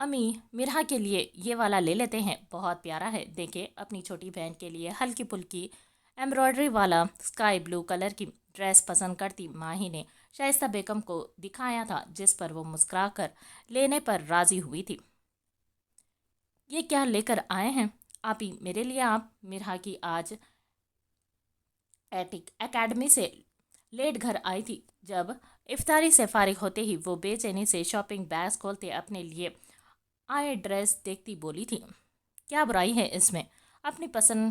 امی مرہا کے لیے یہ والا لے لیتے ہیں، بہت پیارا ہے، دیکھے اپنی چھوٹی بہن کے لیے ہلکی پھلکی ایمبرائڈری والا اسکائی بلو کلر کی ڈریس پسند کرتی ماہی نے شائستہ بیگم کو دکھایا تھا، جس پر وہ مسکرا کر لینے پر راضی ہوئی تھی۔ یہ کیا لے کر آئے ہیں آپی میرے لیے؟ آپ مرہا کی آج اکیڈمی سے لیٹ گھر آئی تھی۔ جب افطاری سے فارغ ہوتے ہی وہ بے چینی سے شاپنگ بیگز کھولتے اپنے لیے آئے ڈریس دیکھتی بولی تھی، کیا برائی ہے اس میں؟ اپنی پسند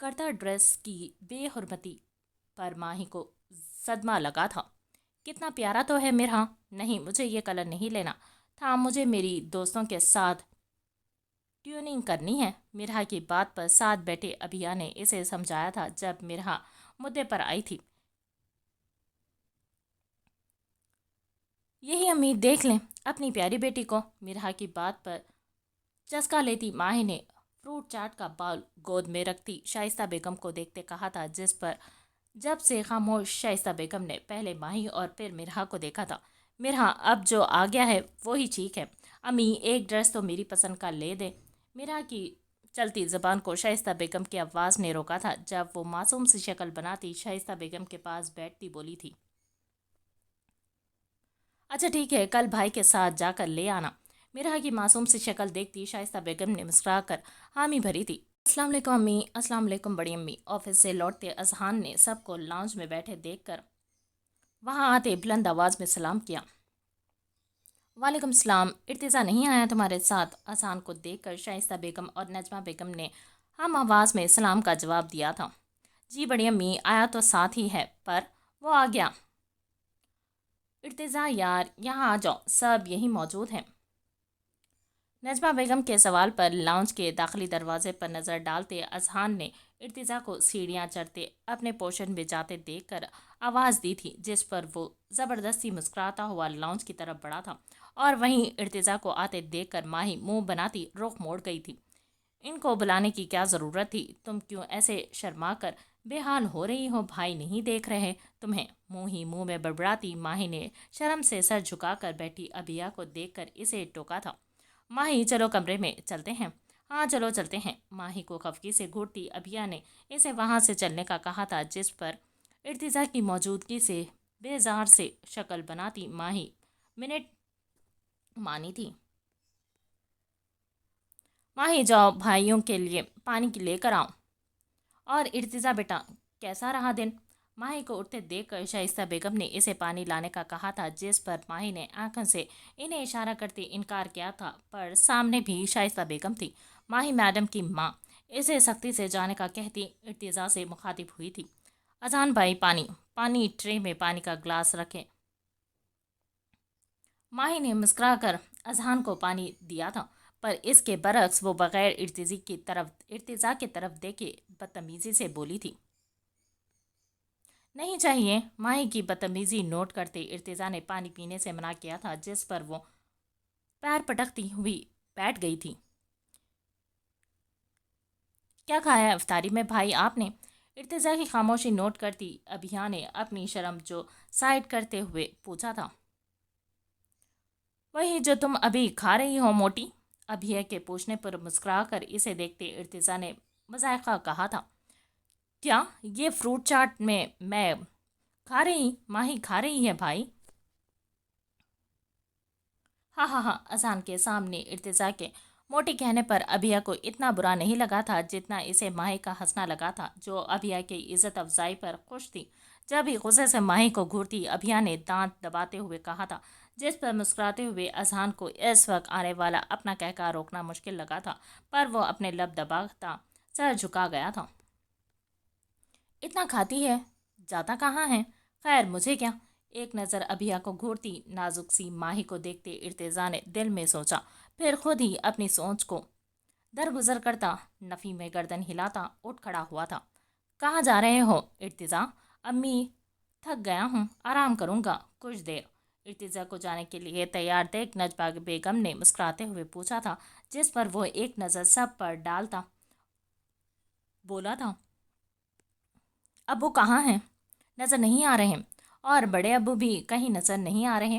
کردہ ڈریس کی بے حرمتی پر ماہی کو صدمہ لگا تھا۔ کتنا پیارا تو ہے مرہا، نہیں مجھے یہ کلر نہیں لینا تھا، مجھے میری دوستوں کے ساتھ ٹیوننگ کرنی ہے۔ مرہا کی بات پر ساتھ بیٹھے ابھیا نے اسے سمجھایا تھا جب مرہا مدعے پر آئی تھی۔ یہی امی دیکھ لیں اپنی پیاری بیٹی کو۔ مرہا کی بات پر چسکا لیتی ماہی نے فروٹ چاٹ کا باؤل گود میں رکھتی شائستہ بیگم کو دیکھتے کہا تھا، جس پر جب سے خاموش شائستہ بیگم نے پہلے ماہی اور پھر مرہا کو دیکھا تھا۔ مرہا اب جو آ گیا ہے وہی ٹھیک ہے، امی ایک ڈریس تو میری پسند کا لے دے۔ مرہا کی چلتی زبان کو شائستہ بیگم کی آواز نے روکا تھا جب وہ معصوم سی شکل بناتی شائستہ بیگم کے پاس بیٹھتی بولی تھی، اچھا ٹھیک ہے، کل بھائی کے ساتھ جا کر لے آنا۔ مرہا کی معصوم سی شکل دیکھتی شائستہ بیگم نے مسکرا کر حامی بھری تھی۔ السلام علیکم امی۔ السلام علیکم بڑی امی۔ آفس سے لوٹتے اذہان نے سب کو لاؤنج میں بیٹھے دیکھ کر وہاں آتے بلند آواز میں سلام کیا۔ وعلیکم السلام، ارتضیٰ نہیں آیا تمہارے ساتھ؟ اذہان کو دیکھ کر شائستہ بیگم اور نجمہ بیگم نے ہم آواز میں سلام کا جواب دیا تھا۔ جی بڑی امی، آیا تو ساتھ ہی ہے پر وہ آ گیا۔ ارتضیٰ یار یہاں آ جاؤ، سب یہی موجود ہیں۔ نجمہ بیگم کے سوال پر لاؤنج کے داخلی دروازے پر نظر ڈالتے اذہان نے ارتضیٰ کو سیڑھیاں چڑھتے اپنے پوشن میں جاتے دیکھ کر آواز دی تھی، جس پر وہ زبردستی مسکراتا ہوا لاؤنج کی طرف بڑھا تھا، اور وہیں ارتضیٰ کو آتے دیکھ کر ماہی منہ بناتی رخ موڑ گئی تھی۔ ان کو بلانے کی کیا ضرورت تھی؟ تم کیوں ایسے شرما کر بے حال ہو رہی ہو؟ بھائی نہیں دیکھ رہے تمہیں؟ منہ ہی منہ میں بڑبڑاتی ماہی نے شرم سے سر جھکا کر بیٹھی ابھیا کو دیکھ کر اسے ٹوکا تھا۔ ماہی چلو کمرے میں چلتے ہیں۔ ہاں چلو چلتے ہیں۔ ماہی کو خفگی سے گھورتی ابھیا نے اسے وہاں سے چلنے کا کہا تھا، جس پر ارتضیٰ کی موجودگی سے بیزار سے شکل بناتی ماہی منٹ مانی تھی۔ ماہی جاؤ بھائیوں کے لیے پانی لے کر آؤ۔ اور ارتضیٰ بیٹا کیسا رہا دن؟ ماہی کو اٹھتے دیکھ کر شائستہ بیگم نے اسے پانی لانے کا کہا تھا، جس پر ماہی نے آنکھوں سے انہیں اشارہ کرتے انکار کیا تھا، پر سامنے بھی شائستہ بیگم تھی، ماہی میڈم کی ماں، اسے سختی سے جانے کا کہتی ارتضیٰ سے مخاطب ہوئی تھی۔ اذان بھائی پانی ٹرے میں پانی کا گلاس رکھے۔ ماہی نے مسکرا کر اذہان کو پانی دیا تھا، پر اس کے برعکس وہ بغیر ارتضیٰ کی طرف دیکھے بدتمیزی سے بولی تھی، نہیں چاہیے۔ ماہی کی بدتمیزی نوٹ کرتے ارتضیٰ نے پانی پینے سے منع کیا تھا، جس پر وہ پیر پٹکتی ہوئی بیٹھ گئی تھی۔ کیا کھایا افطاری میں بھائی آپ نے؟ ارتضیٰ کی خاموشی نوٹ کرتی ابھیا نے اپنی شرم جو سائڈ کرتے ہوئے پوچھا تھا۔ وہی جو تم ابھی کھا رہی ہو موٹی۔ ابھیا کے پوچھنے پر مسکرا کر اسے دیکھتے ارتضیٰ نے مذائقہ کہا تھا، کیا یہ فروٹ چاٹ میں کھا رہی؟ ماہی کھا رہی ہے بھائی؟ ہاں ہاں ہاں۔ اذان کے سامنے ارتضیٰ کے موٹی کہنے پر ابھیا کو اتنا برا نہیں لگا تھا جتنا اسے ماہی کا ہنسنا لگا تھا، جو ابھیا کی عزت افزائی پر خوش تھی۔ جب ہی غصے سے ماہی کو گھورتی ابھیا نے دانت دباتے ہوئے کہا تھا، جس پر مسکراتے ہوئے اذان کو اس وقت آنے والا اپنا کہکا روکنا مشکل لگا تھا، پر وہ اپنے لب دباتا سر جھکا گیا تھا۔ اتنا کھاتی ہے، جاتا کہاں ہے؟ خیر مجھے کیا؟ ایک نظر ابھیا کو گھورتی نازک سی ماہی کو دیکھتے ارتضیٰ نے دل میں سوچا، پھر خود ہی اپنی سوچ کو درگزر کرتا نفی میں گردن ہلاتا اٹھ کھڑا ہوا تھا۔ کہاں جا رہے ہو ارتضیٰ؟ امی تھک گیا ہوں، آرام کروں گا کچھ دیر۔ ارتضیٰ کو جانے کے لیے تیار دیکھ نجمہ بیگم نے مسکراتے ہوئے پوچھا تھا، جس پر وہ ایک نظر سب پر ڈالتا بولا تھا، ابو کہاں ہیں؟ نظر نہیں آ رہے، اور بڑے ابو بھی کہیں نظر نہیں آ رہے۔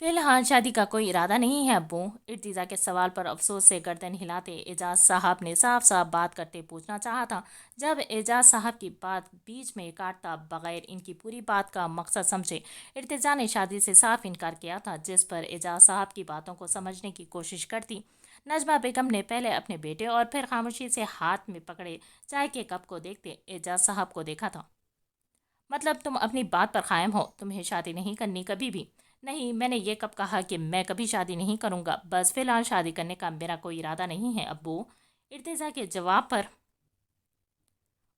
فی الحال شادی کا کوئی ارادہ نہیں ہے ابو، ارتزا کے سوال پر افسوس سے گردن ہلاتے اعجاز صاحب نے صاف صاف بات کرتے پوچھنا چاہا تھا۔ جب اعجاز صاحب کی بات بیچ میں کاٹتا بغیر ان کی پوری بات کا مقصد سمجھے ارتزا نے شادی سے صاف انکار کیا تھا، جس پر اعجاز صاحب کی باتوں کو سمجھنے کی کوشش کرتی نجمہ بیگم نے پہلے اپنے بیٹے اور پھر خاموشی سے ہاتھ میں پکڑے چائے کے کپ کو دیکھتے اعجاز صاحب کو دیکھا تھا۔ مطلب تم اپنی بات پر قائم ہو، تمہیں شادی نہیں کرنی کبھی بھی؟ نہیں، میں نے یہ کب کہا کہ میں کبھی شادی نہیں کروں گا؟ بس فی الحال شادی کرنے کا میرا کوئی ارادہ نہیں ہے ابو، ارتزا کے جواب پر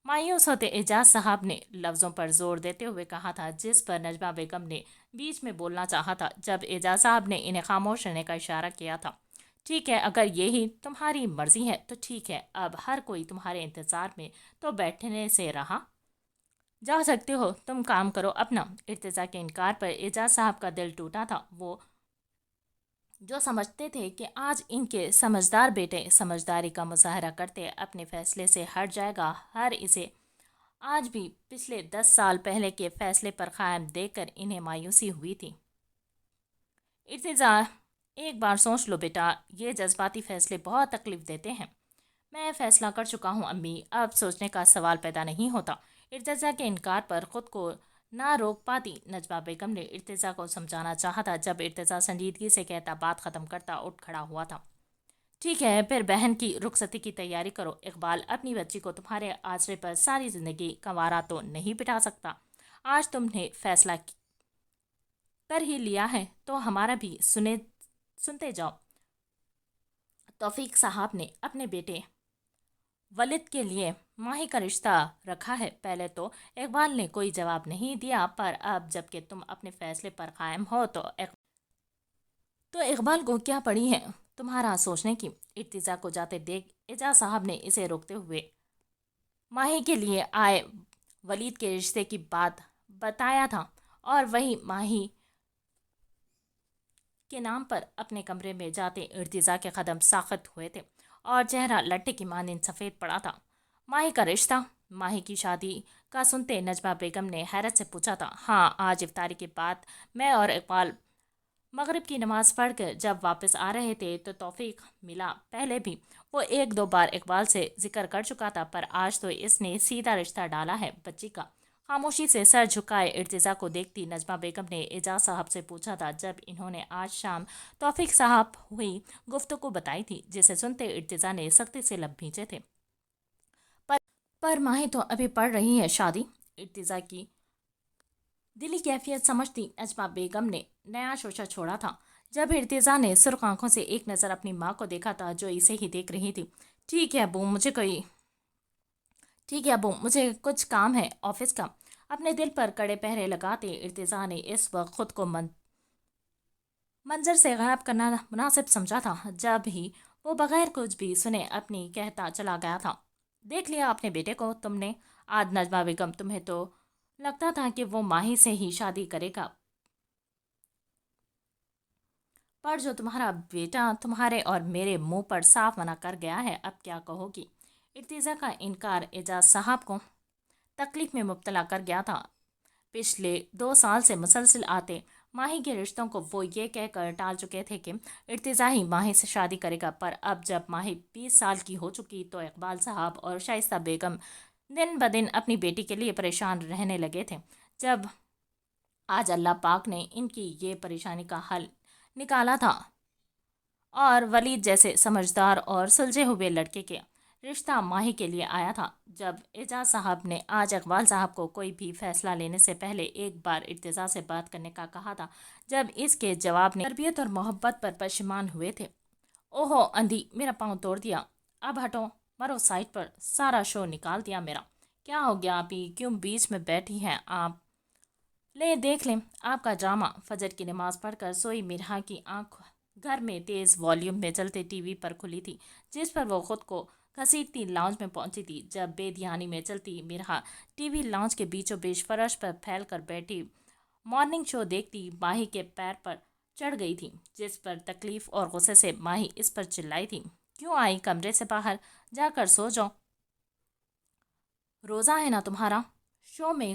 مایوس ہوتے اعجاز صاحب نے لفظوں پر زور دیتے ہوئے کہا تھا، جس پر نجمہ بیگم نے بیچ میں بولنا چاہا تھا جب اعجاز صاحب نے انہیں خاموش رہنے کا اشارہ کیا تھا۔ ٹھیک ہے، اگر یہی تمہاری مرضی ہے تو ٹھیک ہے، اب ہر کوئی تمہارے انتظار میں تو بیٹھنے سے رہا، جا سکتے ہو، تم کام کرو اپنا۔ ارتزا کے انکار پر اعجاز صاحب کا دل ٹوٹا تھا۔ وہ جو سمجھتے تھے کہ آج ان کے سمجھدار بیٹے سمجھداری کا مظاہرہ کرتے اپنے فیصلے سے ہٹ جائے گا، ہر اسے آج بھی پچھلے 10 سال پہلے کے فیصلے پر قائم دیکھ کر انہیں مایوسی ہوئی تھی۔ ارتزا، ایک بار سوچ لو بیٹا، یہ جذباتی فیصلے بہت تکلیف دیتے ہیں۔ میں فیصلہ کر چکا ہوں امی، اب سوچنے کا سوال پیدا نہیں ہوتا۔ ارتزا کے انکار پر خود کو نہ روک پاتی نجمہ بیگم نے ارتزا کو سمجھانا چاہا تھا، جب ارتزا سنجیدگی سے کہتا بات ختم کرتا اٹھ کھڑا ہوا تھا۔ ٹھیک ہے، پھر بہن کی رخصتی کی تیاری کرو۔ اقبال اپنی بچی کو تمہارے آسرے پر ساری زندگی کنوارا تو نہیں بٹھا سکتا۔ آج تم نے فیصلہ کر ہی لیا ہے تو ہمارا بھی سنتے جاؤ۔ توفیق صاحب نے اپنے بیٹے ولید کے لیے ماہی کا رشتہ رکھا ہے۔ پہلے تو اقبال نے کوئی جواب نہیں دیا، پر اب جب کہ تم اپنے فیصلے پر قائم ہو تو اقبال کو کیا پڑی ہے تمہارا سوچنے کی؟ ارتزا کو جاتے دیکھ اعجاز صاحب نے اسے روکتے ہوئے ماہی کے لیے آئے ولید کے رشتے کی بات بتایا تھا، اور وہی ماہی کے نام پر اپنے کمرے میں جاتے ارتزا کے قدم ساخت ہوئے تھے اور چہرہ لٹے کی مانند سفید پڑا تھا۔ ماہی کا رشتہ؟ ماہی کی شادی کا سنتے نجمہ بیگم نے حیرت سے پوچھا تھا۔ ہاں، آج افطاری کے بعد میں اور اقبال مغرب کی نماز پڑھ کر جب واپس آ رہے تھے تو توفیق ملا۔ پہلے بھی وہ 1-2 بار اقبال سے ذکر کر چکا تھا، پر آج تو اس نے سیدھا رشتہ ڈالا ہے بچی کا۔ خاموشی سے سر جھکائے ارتزا کو دیکھتی نجمہ بیگم نے اعجاز صاحب سے پوچھا تھا، جب انہوں نے آج شام توفیق صاحب ہوئی گفتگو بتائی تھی، جسے سنتے ارتزا نے سختی سے لب بھینچے تھے۔ پر ماہی تو ابھی پڑھ رہی ہے شادی۔ ارتزا کی دلی کیفیت سمجھتی نجمہ بیگم نے نیا شوشہ چھوڑا تھا۔ جب ارتزا نے سرخ آنکھوں سے ایک نظر اپنی ماں کو دیکھا تھا جو اسے ہی دیکھ رہی تھی۔ ٹھیک ہے ابو، مجھے کچھ کام ہے آفس کا۔ اپنے دل پر کڑے پہرے لگاتے ارتزا نے اس وقت خود کو منظر سے غائب کرنا مناسب سمجھا تھا، جب ہی وہ بغیر کچھ بھی سنے اپنی کہتا چلا گیا تھا۔ دیکھ لیا اپنے بیٹے کو تم نے؟ آج نجمہ بیگم، تمہیں تو لگتا تھا کہ وہ ماہی سے ہی شادی کرے گا، پر جو تمہارا بیٹا تمہارے اور میرے منہ پر صاف منع کر گیا ہے، اب کیا کہو گی؟ ارتزا کا انکار اعجاز صاحب کو تکلیف میں مبتلا کر گیا تھا۔ پچھلے 2 سال سے مسلسل آتے ماہی کے رشتوں کو وہ یہ کہہ کر ٹال چکے تھے کہ ارتزا ہی ماہی سے شادی کرے گا، پر اب جب ماہی 20 سال کی ہو چکی تو اقبال صاحب اور شائستہ بیگم دن بدن اپنی بیٹی کے لیے پریشان رہنے لگے تھے۔ جب آج اللہ پاک نے ان کی یہ پریشانی کا حل نکالا تھا اور ولید جیسے سمجھدار اور سلجھے ہوئے لڑکے کے رشتہ ماہی کے لیے آیا تھا، جب اعجاز صاحب نے آج اقبال صاحب کو کوئی بھی فیصلہ لینے سے پہلے ایک بار ارتزا سے بات کرنے کا کہا تھا، جب اس کے جواب نے تربیت اور محبت پر پشیمان ہوئے تھے۔ اوہو اندھی، میرا پاؤں توڑ دیا، اب ہٹو، مرو سائڈ پر، سارا شو نکال دیا میرا۔ کیا ہو گیا ابھی، کیوں بیچ میں بیٹھی ہیں آپ؟ لے دیکھ لیں آپ کا ڈرامہ۔ فجر کی نماز پڑھ کر سوئی مرحا کی آنکھ گھر میں تیز والیوم میں چلتے ٹی وی پر کھلی تھی، جس پر وہ خود کو گھسیٹتی لاؤنج میں پہنچی تھی، جب بے دھیانی میں چلتی مرحا ٹی وی لاؤنج کے بیچوں بیچ فرش پر پھیل کر بیٹھی مارننگ شو دیکھتی ماہی کے پیر پر چڑھ گئی تھی، جس پر تکلیف اور غصے سے ماہی اس پر چلائی تھی، کیوں آئی کمرے سے باہر جا کر سو جاؤ، روزہ ہے نا تمہارا؟ شو میں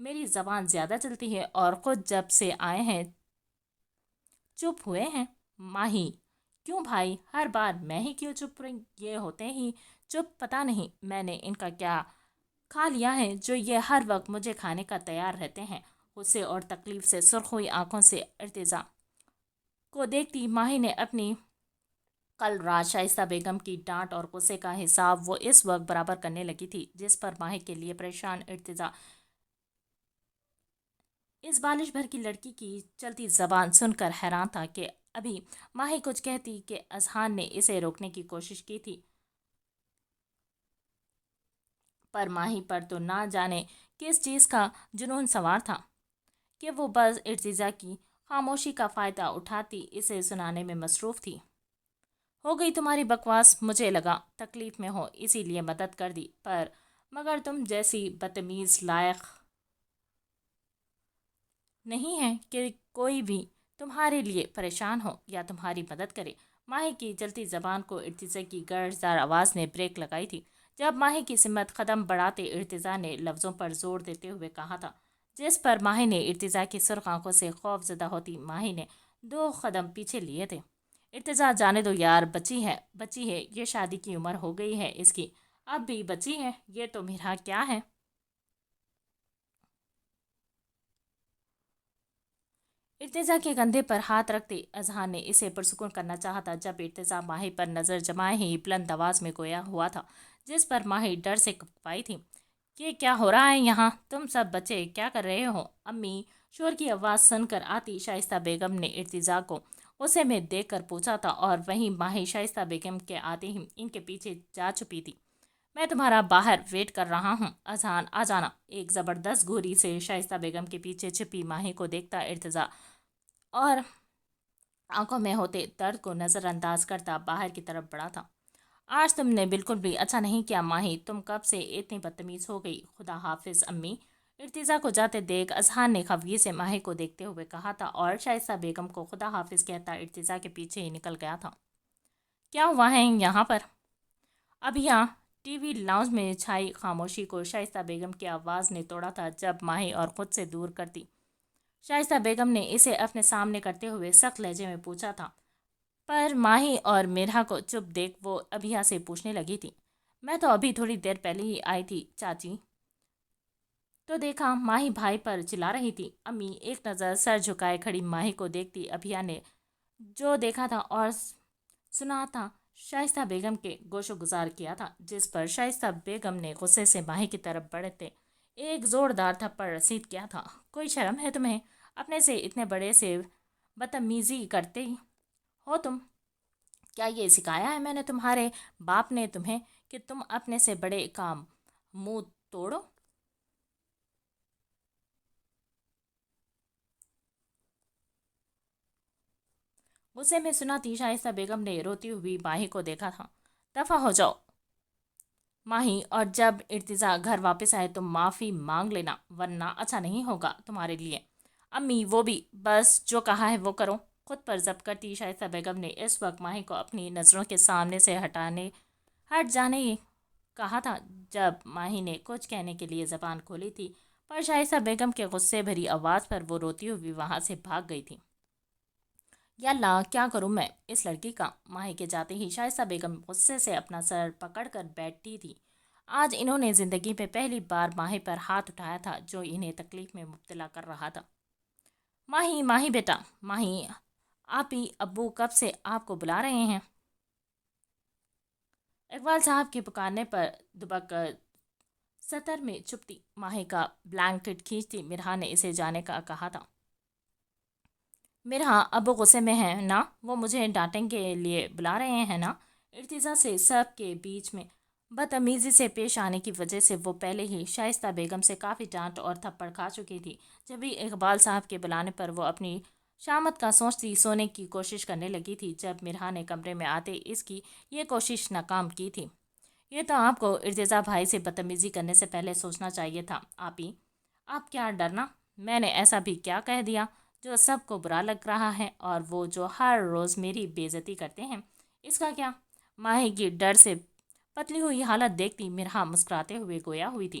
میری زبان زیادہ چلتی ہے اور خود جب سے آئے ہیں چپ ہوئے ہیں۔ ماہی: کیوں بھائی، ہر بار میں ہی کیوں چپ رہی؟ یہ ہوتے ہی چپ، پتہ نہیں میں نے ان کا کیا کھا لیا ہے جو یہ ہر وقت مجھے کھانے کا تیار رہتے ہیں۔ غصے اور تکلیف سے سرخ ہوئی آنکھوں سے ارتضا کو دیکھتی ماہی نے اپنی کل رات شائستہ بیگم کی ڈانٹ اور غصے کا حساب وہ اس وقت برابر کرنے لگی تھی جس پر ماہی کے لیے پریشان ارتضا اس بالش بھر کی لڑکی کی چلتی زبان سن کر حیران تھا کہ ابھی ماہی کچھ کہتی کہ اذہان نے اسے روکنے کی کوشش کی تھی، پر ماہی پر تو نہ جانے کس چیز کا جنون سوار تھا کہ وہ بس ارتضا کی خاموشی کا فائدہ اٹھاتی اسے سنانے میں مصروف تھی۔ ہو گئی تمہاری بکواس، مجھے لگا تکلیف میں ہو اسی لیے مدد کر دی، پر مگر تم جیسی بدتمیز لائق نہیں ہے کہ کوئی بھی تمہارے لیے پریشان ہو یا تمہاری مدد کرے۔ ماہی کی چلتی زبان کو ارتضا کی گرجدار آواز نے بریک لگائی تھی۔ جب ماہی کی سمت قدم بڑھاتے ارتضا نے لفظوں پر زور دیتے ہوئے کہا تھا، جس پر ماہی نے ارتضا کی سرخ آنکھوں سے خوف زدہ ہوتی ماہی نے 2 قدم پیچھے لیے تھے۔ ارتضا جانے دو یار، بچی ہے، یہ شادی کی عمر ہو گئی ہے اس کی، اب بھی بچی ہے، یہ تو میرا کیا ہے۔ ارتضا کے کندھے پر ہاتھ رکھتے اذہان نے اسے پرسکون کرنا چاہا تھا جب ارتضا ماہی پر نظر جمائے ہی بلند آواز میں گویا ہوا تھا، جس پر ماہی ڈر سے کپکپائی تھی۔ یہ کیا ہو رہا ہے یہاں؟ تم سب بچے کیا کر رہے ہو؟ امی! شور کی آواز سن کر آتی شائستہ بیگم نے ارتضا کو غصے میں دیکھ کر پوچھا تھا اور وہیں ماہی شائستہ بیگم کے آتے ہی ان کے پیچھے جا چھپی تھی۔ میں تمہارا باہر ویٹ کر رہا ہوں، اذہان آ جانا۔ ایک زبردست گھوری سے شائستہ بیگم کے پیچھے چھپی ماہی کو دیکھتا ارتضا اور آنکھوں میں ہوتے درد کو نظر انداز کرتا باہر کی طرف بڑھا تھا۔ آج تم نے بالکل بھی اچھا نہیں کیا ماہی، تم کب سے اتنی بدتمیز ہو گئی؟ خدا حافظ امی! ارتضا کو جاتے دیکھ اذہان نے خفگی سے ماہی کو دیکھتے ہوئے کہا تھا اور شائستہ بیگم کو خدا حافظ کہتا ارتضا کے پیچھے ہی نکل گیا تھا۔ کیا ہوا ہے یہاں پر؟ اب یہاں ٹی وی لاؤنج میں چھائی خاموشی کو شائستہ بیگم کی آواز نے توڑا تھا جب ماہی اور خود سے دور کرتی شائستہ بیگم نے اسے اپنے سامنے کرتے ہوئے سخت لہجے میں پوچھا تھا، پر ماہی اور میرا کو چپ دیکھ وہ ابھیا سے پوچھنے لگی تھی، میں تو ابھی تھوڑی دیر پہلے ہی آئی تھی چاچی، تو دیکھا ماہی بھائی پر چلا رہی تھی۔ امی! ایک نظر سر جھکائے کھڑی ماہی کو دیکھتی ابھیا نے جو دیکھا تھا اور سنا تھا شائستہ بیگم کے گوش و گزار کیا تھا، جس پر شائستہ بیگم نے غصے سے ماہی کی طرف بڑھتے ایک زوردار تھپڑ رسید کیا تھا۔ کوئی شرم ہے تمہیں؟ اپنے سے اتنے بڑے سے بدتمیزی کرتے ہو تم؟ کیا یہ سکھایا ہے میں نے تمہارے باپ نے تمہیں کہ تم اپنے سے بڑے کا منہ توڑو؟ غصے میں سناتی شائستہ بیگم نے روتی ہوئی ماہی کو دیکھا تھا۔ دفع ہو جاؤ ماہی، اور جب ارتضا گھر واپس آئے تو معافی مانگ لینا ورنہ اچھا نہیں ہوگا تمہارے لیے۔ امی! وہ بھی بس جو کہا ہے وہ کرو۔ خود پر ضبط کرتی شائستہ بیگم نے اس وقت ماہی کو اپنی نظروں کے سامنے سے ہٹ جانے کہا تھا جب ماہی نے کچھ کہنے کے لیے زبان کھولی تھی، پر شائستہ بیگم کے غصے بھری آواز پر وہ روتی ہوئی وہاں سے بھاگ گئی تھی۔ یا اللہ، کیا کروں میں اس لڑکی کا؟ ماہی کے جاتے ہی شائستہ بیگم غصے سے اپنا سر پکڑ کر بیٹھی تھی۔ آج انہوں نے زندگی میں پہلی بار ماہی پر ہاتھ اٹھایا تھا جو انہیں تکلیف میں مبتلا کر رہا تھا۔ ماہی بیٹا، ماہی! آپی ابو کب سے آپ کو بلا رہے ہیں۔ اقبال صاحب کے پکارنے پر دبک کر سطر میں چھپتی ماہی کا بلینکٹ کھینچتی مرحا نے اسے جانے کا کہا تھا۔ مرحا، ابو غصے میں ہیں نا؟ وہ مجھے ڈانٹنے کے لیے بلا رہے ہیں نا؟ ارتضا سے سب کے بیچ میں بدتمیزی سے پیش آنے کی وجہ سے وہ پہلے ہی شائستہ بیگم سے کافی ڈانٹ اور تھپڑ کھا چکی تھی۔ جبھی اقبال صاحب کے بلانے پر وہ اپنی شامت کا سوچتی سونے کی کوشش کرنے لگی تھی جب مرحا نے کمرے میں آتے اس کی یہ کوشش ناکام کی تھی۔ یہ تو آپ کو ارتضا بھائی سے بدتمیزی کرنے سے پہلے سوچنا چاہیے تھا آپی۔ آپ کیا ڈرنا؟ میں نے ایسا بھی کیا کہہ دیا جو سب کو برا لگ رہا ہے، اور وہ جو ہر روز میری بے عزتی کرتے ہیں، اس کا کیا؟ ماہی کی ڈر سے پتلی ہوئی حالت دیکھتی مرحا مسکراتے ہوئے گویا ہوئی تھی،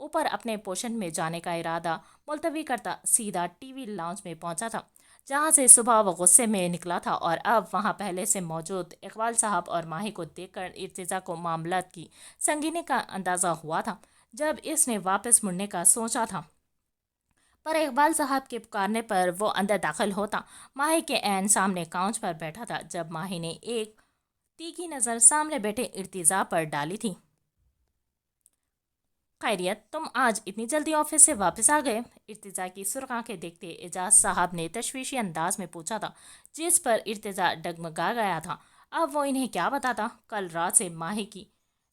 اوپر اپنے پوشن میں جانے کا ارادہ ملتوی کرتا سیدھا ٹی وی لاؤنج میں پہنچا تھا، جہاں سے صبح وہ غصے میں نکلا تھا، اور اب وہاں پہلے سے موجود اقبال صاحب اور ماہی کو دیکھ کر ارتضیٰ کو معاملات کی سنگینی کا اندازہ ہوا تھا۔ جب اس نے واپس مڑنے کا سوچا تھا، پر اقبال صاحب کے پکارنے پر وہ اندر داخل ہوتا ماہی کے عین سامنے کاؤنٹ پر بیٹھا تھا۔ جب ماہی نے ایک تیکھی نظر سامنے بیٹھے ارتضیٰ پر ڈالی تھی۔ خیریت، تم آج اتنی جلدی آفس سے واپس آ گئے؟ ارتضیٰ کی سرخ آنکھیں دیکھتے اعجاز صاحب نے تشویشی انداز میں پوچھا تھا، جس پر ارتضیٰ ڈگمگا گیا تھا۔ اب وہ انہیں کیا بتاتا؟ کل رات سے ماہی کی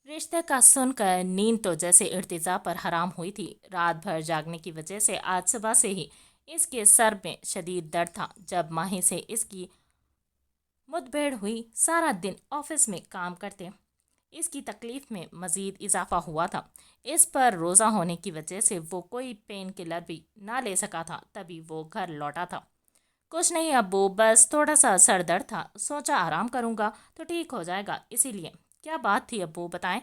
رشتے کا سن کر نیند تو جیسے ارتضیٰ پر حرام ہوئی تھی۔ رات بھر جاگنے کی وجہ سے آج صبح سے ہی اس کے سر میں شدید درد تھا۔ جب ماہی سے اس کی مدبھیڑ ہوئی، سارا دن آفس میں کام کرتے اس کی تکلیف میں مزید اضافہ ہوا تھا۔ اس پر روزہ ہونے کی وجہ سے وہ کوئی پین کلر بھی نہ لے سکا تھا۔ تبھی وہ گھر لوٹا تھا۔ کچھ نہیں ابو، بس تھوڑا سا سر درد تھا، سوچا آرام کروں گا تو ٹھیک ہو جائے گا، اسی لیے۔ کیا بات تھی ابو، بتائیں؟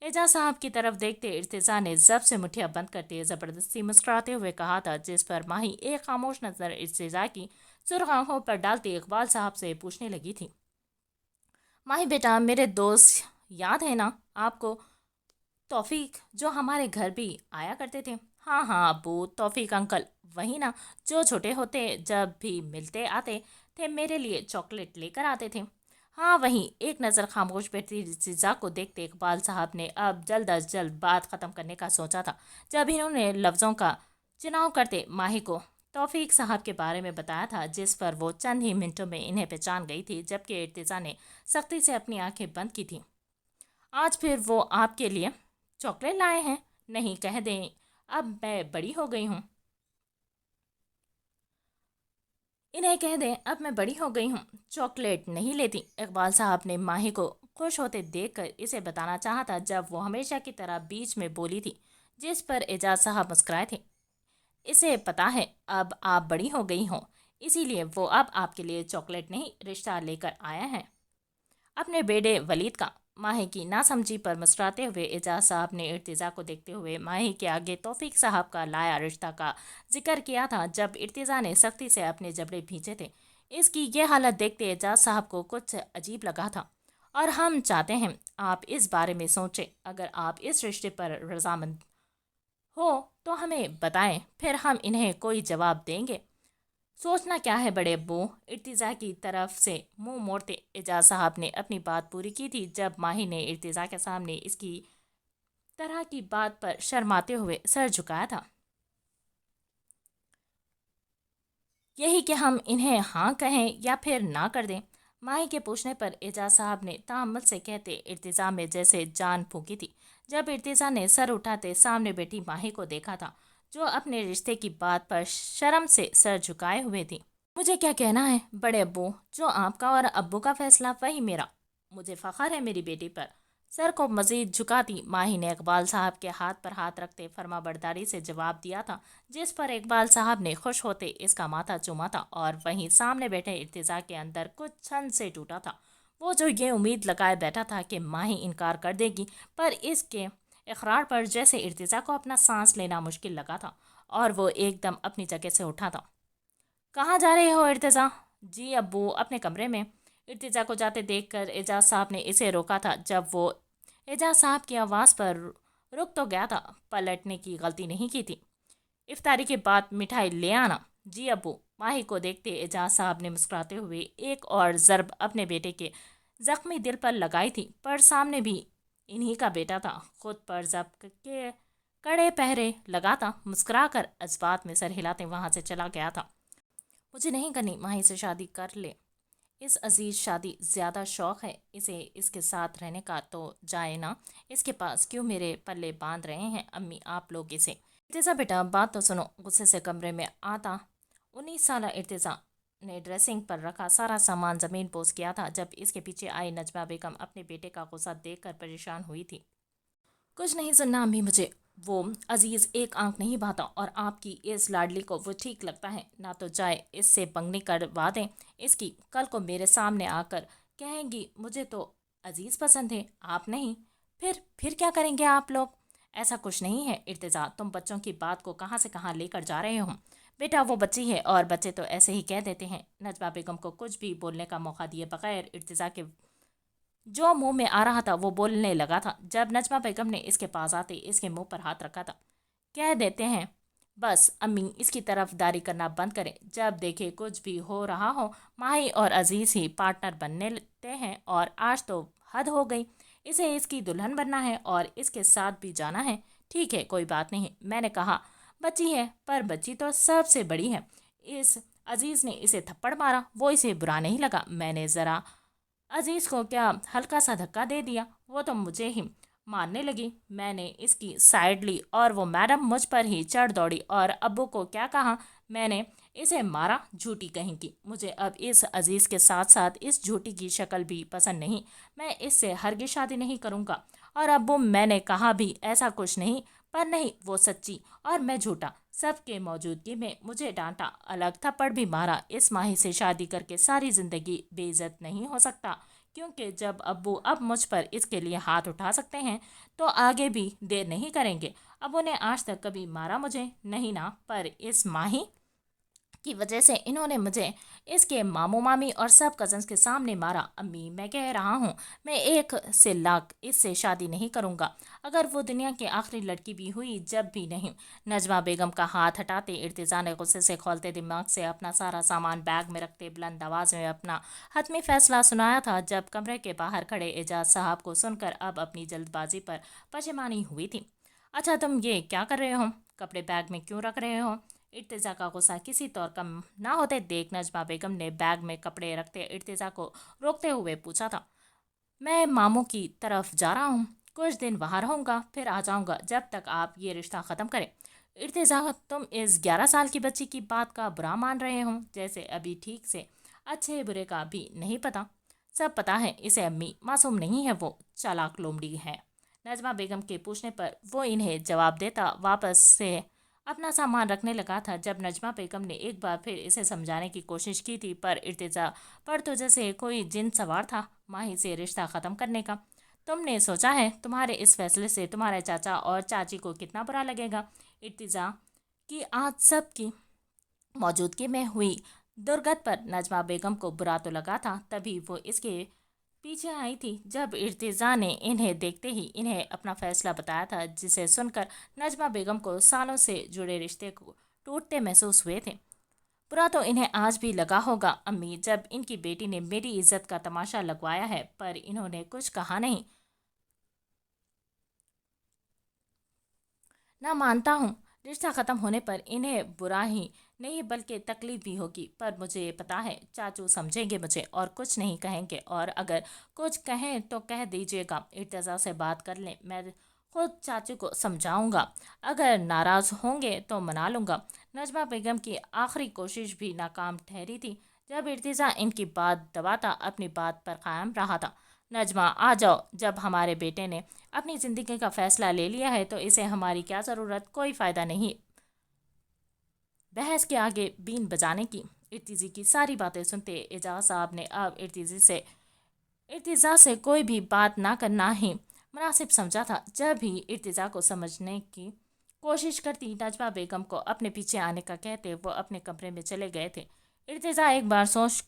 اعجاز صاحب کی طرف دیکھتے ارتضیٰ نے ضبط سے مٹھیاں بند کرتے زبردستی مسکراتے ہوئے کہا تھا، جس پر ماہی ایک خاموش نظر ارتضیٰ کی سرخ آنکھوں پر ڈالتے اقبال صاحب سے پوچھنے لگی تھی۔ ماہی بیٹا، میرے دوست یاد ہے نا آپ کو، توفیق، جو ہمارے گھر بھی آیا کرتے تھے؟ ہاں ہاں ابو، توفیق انکل، وہی نا جو چھوٹے ہوتے جب بھی ملتے آتے تھے میرے لیے چاکلیٹ لے کر آتے تھے؟ ہاں وہی۔ ایک نظر خاموش بیٹھی ارتضیٰ کو دیکھتے اقبال صاحب نے اب جلد از جلد بات ختم کرنے کا سوچا تھا۔ جب انہوں نے لفظوں کا چناؤ کرتے ماہی کو توفیق صاحب کے بارے میں بتایا تھا، جس پر وہ چند ہی منٹوں میں انہیں پہچان گئی تھی، جبکہ ارتضیٰ نے سختی سے اپنی آنکھیں بند کی تھیں۔ آج پھر وہ آپ کے لیے چاکلیٹ لائے ہیں؟ نہیں، کہہ دیں اب میں بڑی ہو گئی ہوں۔ انہیں کہہ دیں اب میں بڑی ہو گئی ہوں، چاکلیٹ نہیں لیتی۔ اقبال صاحب نے ماہی کو خوش ہوتے دیکھ کر اسے بتانا چاہا تھا، جب وہ ہمیشہ کی طرح بیچ میں بولی تھی، جس پر اعجاز صاحب مسکرائے تھے۔ اسے پتا ہے اب آپ بڑی ہو گئی ہوں، اسی لیے وہ اب آپ کے لیے چاکلیٹ نہیں، رشتہ لے کر آیا ہے، اپنے بیٹے ولید کا۔ ماہی کی ناسمجھی پر مسکراتے ہوئے اعجاز صاحب نے ارتضیٰ کو دیکھتے ہوئے ماہی کے آگے توفیق صاحب کا لایا رشتہ کا ذکر کیا تھا۔ جب ارتضیٰ نے سختی سے اپنے جبڑے بھینچے تھے، اس کی یہ حالت دیکھتے اعجاز صاحب کو کچھ عجیب لگا تھا۔ اور ہم چاہتے ہیں آپ اس بارے میں سوچیں، اگر آپ اس رشتے پر رضامند ہو تو ہمیں بتائیں، پھر ہم انہیں کوئی جواب دیں گے۔ سوچنا کیا ہے بڑے ابو؟ ارتضیٰ کی طرف سے منہ موڑتے اعجاز صاحب نے اپنی بات پوری کی تھی، جب ماہی نے ارتضیٰ کے سامنے اس کی طرح کی بات پر شرماتے ہوئے سر جھکایا تھا۔ یہی کہ ہم انہیں ہاں کہیں یا پھر نہ کر دیں؟ ماہی کے پوچھنے پر اعجاز صاحب نے تامل سے کہتے ارتضیٰ میں جیسے جان پھونکی تھی۔ جب ارتضیٰ نے سر اٹھاتے سامنے بیٹھی ماہی کو دیکھا تھا، جو اپنے رشتے کی بات پر شرم سے سر جھکائے ہوئے تھی۔ مجھے کیا کہنا ہے بڑے ابو، جو آپ کا اور ابو کا فیصلہ وہی میرا۔ مجھے فخر ہے میری بیٹی پر۔ سر کو مزید جھکاتی ماہی نے اقبال صاحب کے ہاتھ پر ہاتھ رکھتے فرما برداری سے جواب دیا تھا، جس پر اقبال صاحب نے خوش ہوتے اس کا ماتھا چوما تھا، اور وہیں سامنے بیٹھے ارتضیٰ کے اندر کچھ چھن سے ٹوٹا تھا۔ وہ جو یہ امید لگائے بیٹھا تھا کہ ماہی انکار کر دے گی، پر اس کے اقرار پر جیسے ارتضیٰ کو اپنا سانس لینا مشکل لگا تھا، اور وہ ایک دم اپنی جگہ سے اٹھا تھا۔ کہاں جا رہے ہو ارتضیٰ؟ جی ابو، اپنے کمرے میں۔ ارتضیٰ کو جاتے دیکھ کر اعجاز صاحب نے اسے روکا تھا۔ جب وہ اعجاز صاحب کی آواز پر رک تو گیا تھا، پلٹنے کی غلطی نہیں کی تھی۔ افطاری کے بعد مٹھائی لے آنا۔ جی ابو۔ ماہی کو دیکھتے اعجاز صاحب نے مسکراتے ہوئے ایک اور ضرب اپنے بیٹے کے زخمی دل پر لگائی تھی، پر سامنے بھی انہی کا بیٹا تھا، خود پر ضبط کے کڑے پہرے لگاتا مسکرا کر جذبات میں سر ہلاتے وہاں سے چلا گیا تھا۔ مجھے نہیں کرنی ماہی سے شادی، کر لے اس عزیز شادی، زیادہ شوق ہے اسے اس کے ساتھ رہنے کا تو جائے نا اس کے پاس، کیوں میرے پلے باندھ رہے ہیں امی آپ لوگ اسے؟ ارتضیٰ بیٹا بات تو سنو۔ غصے سے کمرے میں آتا 19 سالہ ارتضیٰ نے ڈریسنگ پر رکھا سارا سامان زمین پوز کیا تھا، جب اس کے پیچھے آئی نجمہ بیگم اپنے بیٹے کا غصہ دیکھ کر پریشان ہوئی تھی۔ کچھ نہیں سننا امی مجھے، وہ عزیز ایک آنکھ نہیں بہاتا، اور آپ کی اس لاڈلی کو وہ ٹھیک لگتا ہے، نہ تو جائے اس سے بنگنی کروا دیں اس کی، کل کو میرے سامنے آ کر کہیں گی مجھے تو عزیز پسند ہے آپ نہیں، پھر کیا کریں گے آپ لوگ؟ ایسا کچھ نہیں ہے ارتضیٰ، تم بچوں کی بات کو کہاں سے کہاں لے کر جا رہے ہو؟ بیٹا وہ بچی ہے، اور بچے تو ایسے ہی کہہ دیتے ہیں۔ نجمہ بیگم کو کچھ بھی بولنے کا موقع دیے بغیر ارتضیٰ کے جو منہ میں آ رہا تھا وہ بولنے لگا تھا۔ جب نجمہ بیگم نے اس کے پاس آتے اس کے منہ پر ہاتھ رکھا تھا، کہہ دیتے ہیں بس امی اس کی طرف داری کرنا بند کریں، جب دیکھے کچھ بھی ہو رہا ہو ماہی اور عزیز ہی پارٹنر بننے لگتے ہیں، اور آج تو حد ہو گئی، اسے اس کی دلہن بننا ہے اور اس کے ساتھ بھی جانا ہے۔ ٹھیک ہے کوئی بات نہیں، میں نے کہا بچی ہے پر بچی تو سب سے بڑی ہے۔ اس عزیز نے اسے تھپڑ مارا، وہ اسے برا نہیں لگا، میں نے ذرا عزیز کو کیا ہلکا سا دھکا دے دیا، وہ تو مجھے ہی مارنے لگی۔ میں نے اس کی سائیڈ لی اور وہ میڈم مجھ پر ہی چڑھ دوڑی، اور ابو کو کیا کہا، میں نے اسے مارا، جھوٹی کہیں کی۔ مجھے اب اس عزیز کے ساتھ ساتھ اس جھوٹی کی شکل بھی پسند نہیں، میں اس سے ہرگز شادی نہیں کروں گا۔ اور ابو میں نے کہا بھی ایسا کچھ نہیں، پر نہیں وہ سچی اور میں جھوٹا۔ سب کے موجودگی میں مجھے ڈانٹا، الگ تھپڑ بھی مارا۔ اس ماہی سے شادی کر کے ساری زندگی بے عزت نہیں ہو سکتا، کیونکہ جب ابو اب مجھ پر اس کے لیے ہاتھ اٹھا سکتے ہیں تو آگے بھی دیر نہیں کریں گے۔ ابو نے آج تک کبھی مارا مجھے نہیں نا، پر اس ماہی کی وجہ سے انہوں نے مجھے اس کے ماموں مامی اور سب کزنس کے سامنے مارا۔ امی میں کہہ رہا ہوں میں 1 اس سے شادی نہیں کروں گا، اگر وہ دنیا کی آخری لڑکی بھی ہوئی جب بھی نہیں۔ نجمہ بیگم کا ہاتھ ہٹاتے ارتضیٰ نے غصے سے کھولتے دماغ سے اپنا سارا سامان بیگ میں رکھتے بلند آواز میں اپنا حتمی فیصلہ سنایا تھا۔ جب کمرے کے باہر کھڑے اعجاز صاحب کو سن کر اب اپنی جلد بازی پر پشیمانی ہوئی تھی۔ اچھا تم یہ کیا کر رہے ہو؟ کپڑے بیگ میں کیوں رکھ رہے ہو؟ ارتضیٰ کا غصہ کسی طور کم نہ ہوتے دیکھ نجمہ بیگم نے بیگ میں کپڑے رکھتے ارتضیٰ کو روکتے ہوئے پوچھا تھا۔ میں ماموں کی طرف جا رہا ہوں، کچھ دن وہاں رہوں گا، پھر آ جاؤں گا، جب تک آپ یہ رشتہ ختم کریں۔ ارتضیٰ تم اس 11 سال کی بچی کی بات کا برا مان رہے ہو، جیسے ابھی ٹھیک سے اچھے برے کا بھی نہیں پتا۔ سب پتا ہے اسے امی، معصوم نہیں ہے وہ، چالاک لومڑی ہے۔ نجمہ بیگم کے پوچھنے پر وہ انہیں جواب دیتا واپس سے اپنا سامان رکھنے لگا تھا۔ جب نجمہ بیگم نے ایک بار پھر اسے سمجھانے کی کوشش کی تھی، پر ارتضیٰ پر تو جیسے کوئی جن سوار تھا ماہی سے رشتہ ختم کرنے کا۔ تم نے سوچا ہے تمہارے اس فیصلے سے تمہارے چاچا اور چاچی کو کتنا برا لگے گا؟ ارتضیٰ کی آج سب کی موجودگی میں ہوئی درگت پر نجمہ بیگم کو برا تو لگا تھا، تبھی وہ اس کے پیچھے آئی تھی جب ارتضیٰ نے انہیں دیکھتے ہی انہیں اپنا فیصلہ بتایا تھا، جسے سن کر نجمہ بیگم کو سالوں سے جڑے رشتے کو ٹوٹتے محسوس ہوئے تھے۔ برا تو انہیں آج بھی لگا ہوگا امی، جب ان کی بیٹی نے میری عزت کا تماشا لگوایا ہے، پر انہوں نے کچھ کہا نہیں۔ نہ مانتا ہوں، رشتہ ختم ہونے پر انہیں برا ہی نہیں بلکہ تکلیف بھی ہوگی، پر مجھے پتا ہے چاچو سمجھیں گے مجھے اور کچھ نہیں کہیں گے، اور اگر کچھ کہیں تو کہہ دیجیے گا، ارتضیٰ سے بات کر لیں، میں خود چاچو کو سمجھاؤں گا، اگر ناراض ہوں گے تو منا لوں گا۔ نجمہ بیگم کی آخری کوشش بھی ناکام ٹھہری تھی، جب ارتضیٰ ان کی بات دباتا اپنی بات پر قائم رہا تھا۔ نجمہ آ جاؤ، جب ہمارے بیٹے نے اپنی زندگی کا فیصلہ لے لیا ہے تو اسے ہماری کیا ضرورت، کوئی فائدہ نہیں بحث کے آگے بین بجانے کی۔ ارتضی کی ساری باتیں سنتے اعجاز صاحب نے اب ارتضیٰ سے کوئی بھی بات نہ کرنا ہی مناسب سمجھا تھا۔ جب ہی ارتضیٰ کو سمجھنے کی کوشش کرتی نجمہ بیگم کو اپنے پیچھے آنے کا کہتے وہ اپنے کمرے میں چلے گئے تھے۔ ارتضیٰ ایک بار سوچ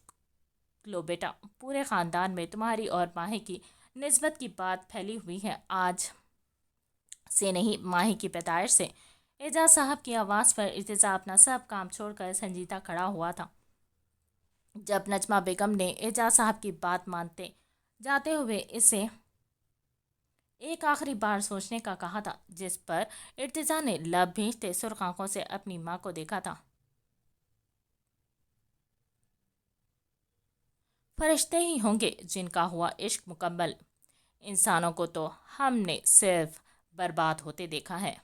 لو بیٹا، پورے خاندان میں تمہاری اور ماہی کی نسبت کی بات پھیلی ہوئی ہے، آج سے نہیں ماہی کی پیدائش سے۔ اعجاز صاحب کی آواز پر ارتضیٰ اپنا سب کام چھوڑ کر سنجیدہ کھڑا ہوا تھا۔ جب نجمہ بیگم نے اعجاز صاحب کی بات مانتے جاتے ہوئے اسے ایک آخری بار سوچنے کا کہا تھا، جس پر ارتضیٰ نے لب بھیجتے سرخ آنکھوں سے اپنی ماں کو دیکھا تھا۔ فرشتے ہی ہوں گے جن کا ہوا عشق مکمل، انسانوں کو تو ہم نے صرف برباد ہوتے دیکھا ہے۔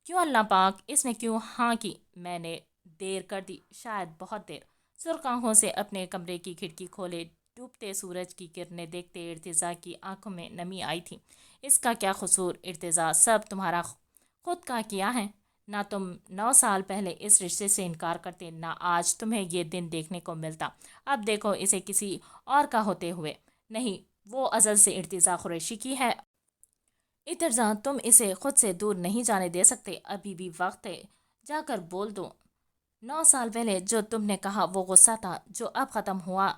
کیوں اللہ پاک، اس نے کیوں ہاں کی؟ میں نے دیر کر دی، شاید بہت دیر۔ سرخ آنکھوں سے اپنے کمرے کی کھڑکی کھولے ڈوبتے سورج کی کرنیں دیکھتے ارتضیٰ کی آنکھوں میں نمی آئی تھی۔ اس کا کیا قصور ارتضیٰ، سب تمہارا خود کا کیا ہے؟ نہ تم 9 سال پہلے اس رشتے سے انکار کرتے، نہ آج تمہیں یہ دن دیکھنے کو ملتا۔ اب دیکھو اسے کسی اور کا ہوتے ہوئے۔ نہیں، وہ ازل سے ارتضیٰ قریشی کی ہے۔ ارتضا تم اسے خود سے دور نہیں جانے دے سکتے، ابھی بھی وقت ہے، جا کر بول دو۔ 9 سال پہلے جو تم نے کہا وہ غصہ تھا جو اب ختم ہوا۔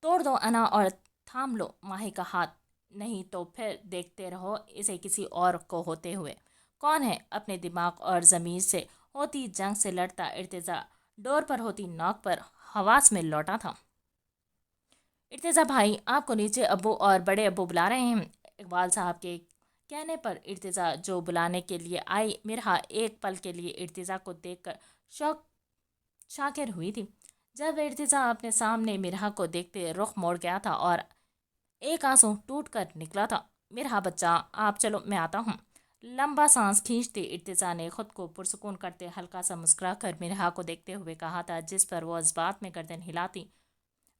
توڑ دو انا اور تھام لو ماہی کا ہاتھ، نہیں تو پھر دیکھتے رہو اسے کسی اور کو ہوتے ہوئے۔ کون ہے اپنے دماغ اور ضمیر سے ہوتی جنگ سے لڑتا ارتضا ڈور پر ہوتی نوک پر حواس میں لوٹا تھا۔ ارتضا بھائی، آپ کو نیچے ابو اور بڑے ابو بلا رہے ہیں۔ اقبال صاحب کے کہنے پر ارتضا جو بلانے کے لیے آئی، مرحا ایک پل کے لیے ارتضا کو دیکھ کر شاکر ہوئی تھی۔ جب ارتضا اپنے سامنے مرحا کو دیکھتے رخ موڑ گیا تھا اور ایک آنسو ٹوٹ کر نکلا تھا۔ مرحا بچہ، آپ چلو میں آتا ہوں۔ لمبا سانس کھینچتے ارتضا نے خود کو پرسکون کرتے ہلکا سا مسکرا کر مرحا کو دیکھتے ہوئے کہا تھا، جس پر وہ اس بات میں گردن ہلاتی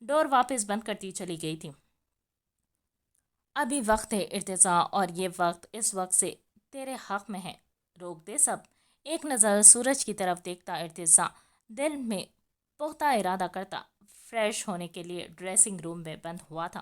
ڈور واپس بند کرتی چلی گئی تھی۔ ابھی وقت ہے ارتضا، اور یہ وقت اس وقت سے تیرے حق میں ہے۔ روک دے سب۔ ایک نظر سورج کی طرف دیکھتا ارتضا دل میں پختہ ارادہ کرتا فریش ہونے کے لیے ڈریسنگ روم میں بند ہوا تھا۔